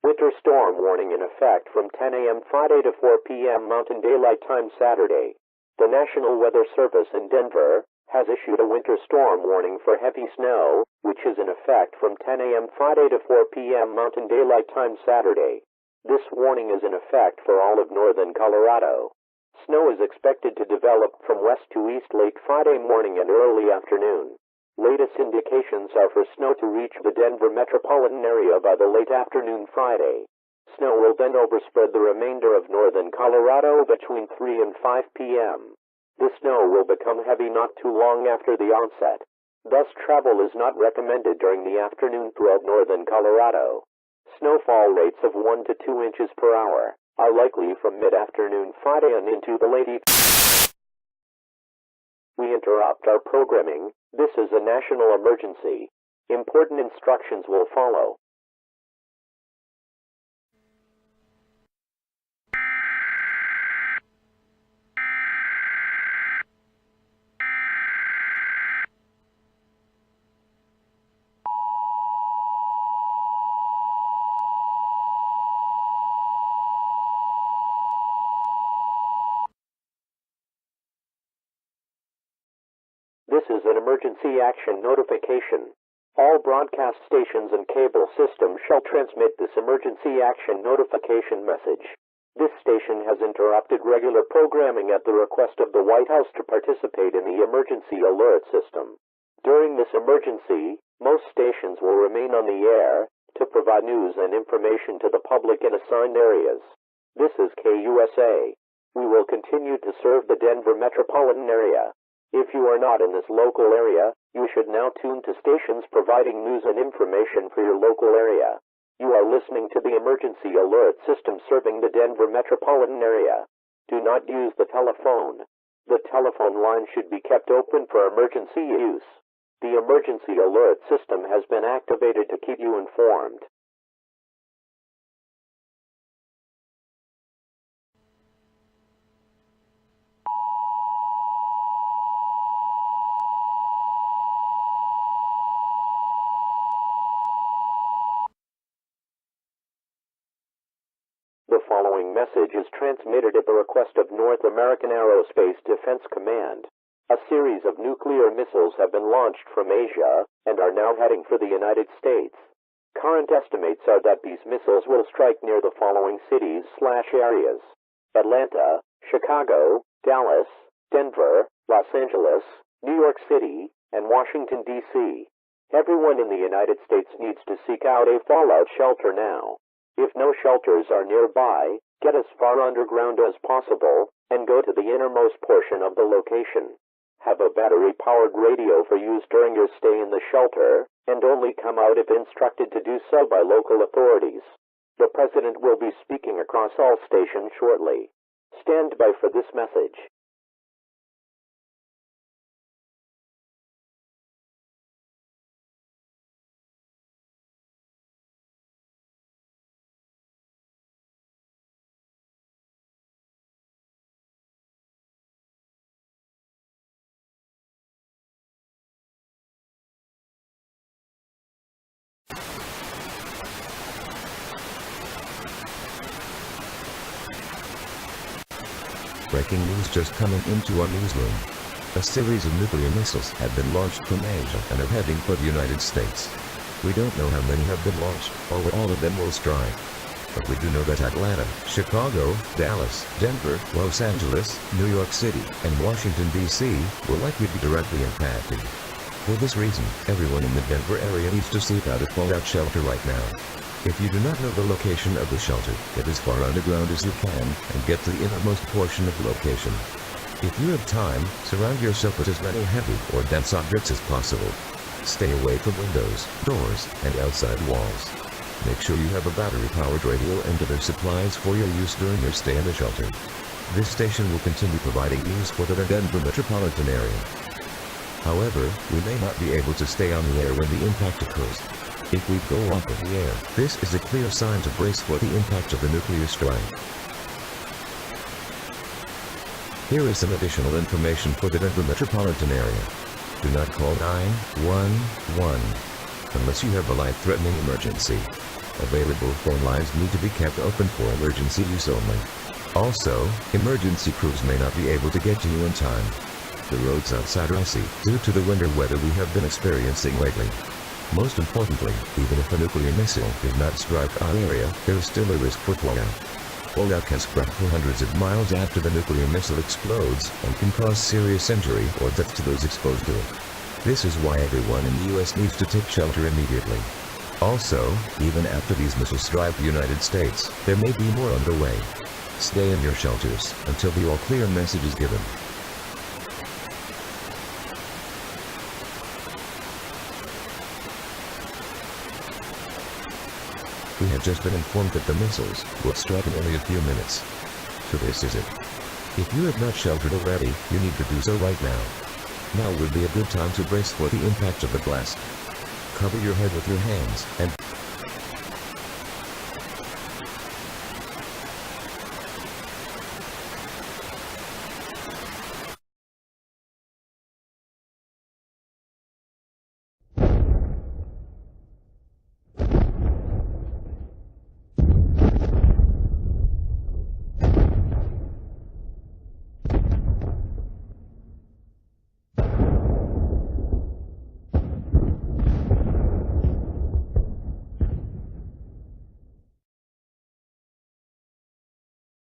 Winter storm warning in effect from 10 a.m. Friday to 4 p.m. Mountain Daylight Time Saturday. The National Weather Service in Denver has issued a winter storm warning for heavy snow, which is in effect from 10 a.m. Friday to 4 p.m. Mountain Daylight Time Saturday. This warning is in effect for all of northern Colorado. Snow is expected to develop from west to east late Friday morning and early afternoon. Latest indications are for snow to reach the Denver metropolitan area by the late afternoon Friday. Snow will then overspread the remainder of northern Colorado between 3 and 5 p.m. The snow will become heavy not too long after the onset. Thus, travel is not recommended during the afternoon throughout northern Colorado. Snowfall rates of 1 to 2 inches per hour are likely from mid-afternoon Friday and into the late evening. We interrupt our programming. This is a national emergency. Important instructions will follow. This is an emergency action notification. All broadcast stations and cable systems shall transmit this emergency action notification message. This station has interrupted regular programming at the request of the White House to participate in the emergency alert system. During this emergency, most stations will remain on the air to provide news and information to the public in assigned areas. This is KUSA. We will continue to serve the Denver metropolitan area. If you are not in this local area, you should now tune to stations providing news and information for your local area. You are listening to the emergency alert system serving the Denver metropolitan area. Do not use the telephone. The telephone line should be kept open for emergency use. The emergency alert system has been activated to keep you informed. The following message is transmitted at the request of North American Aerospace Defense Command. A series of nuclear missiles have been launched from Asia and are now heading for the United States. Current estimates are that these missiles will strike near the following cities/areas: Atlanta, Chicago, Dallas, Denver, Los Angeles, New York City, and Washington, D.C. Everyone in the United States needs to seek out a fallout shelter now. If no shelters are nearby, get as far underground as possible and go to the innermost portion of the location. Have a battery-powered radio for use during your stay in the shelter, and only come out if instructed to do so by local authorities. The President will be speaking across all stations shortly. Stand by for this message. Breaking news just coming into our newsroom. A series of nuclear missiles have been launched from Asia and are heading for the United States. We don't know how many have been launched, or where all of them will strike. But we do know that Atlanta, Chicago, Dallas, Denver, Los Angeles, New York City, and Washington, D.C. will likely be directly impacted. For this reason, everyone in the Denver area needs to seek out a fallout shelter right now. If you do not know the location of the shelter, get as far underground as you can and get to the innermost portion of the location. If you have time, surround yourself with as many heavy or dense objects as possible. Stay away from windows, doors, and outside walls. Make sure you have a battery-powered radio and other supplies for your use during your stay in the shelter. This station will continue providing news for the Denver metropolitan area. However, we may not be able to stay on the air when the impact occurs. If we go off of the air, this is a clear sign to brace for the impact of the nuclear strike. Here is some additional information for the Denver metropolitan area. Do not call 911 unless you have a life-threatening emergency. Available phone lines need to be kept open for emergency use only. Also, emergency crews may not be able to get to you in time. The roads outside are icy due to the winter weather we have been experiencing lately. Most importantly, even if a nuclear missile did not strike our area, there is still a risk for fallout. Fallout can spread for hundreds of miles after the nuclear missile explodes and can cause serious injury or death to those exposed to it. This is why everyone in the US needs to take shelter immediately. Also, even after these missiles strike the United States, there may be more on the way. Stay in your shelters until the all-clear message is given. We have just been informed that the missiles will strike in only a few minutes. So this is it. If you have not sheltered already, you need to do so right now. Now would be a good time to brace for the impact of the blast. Cover your head with your hands and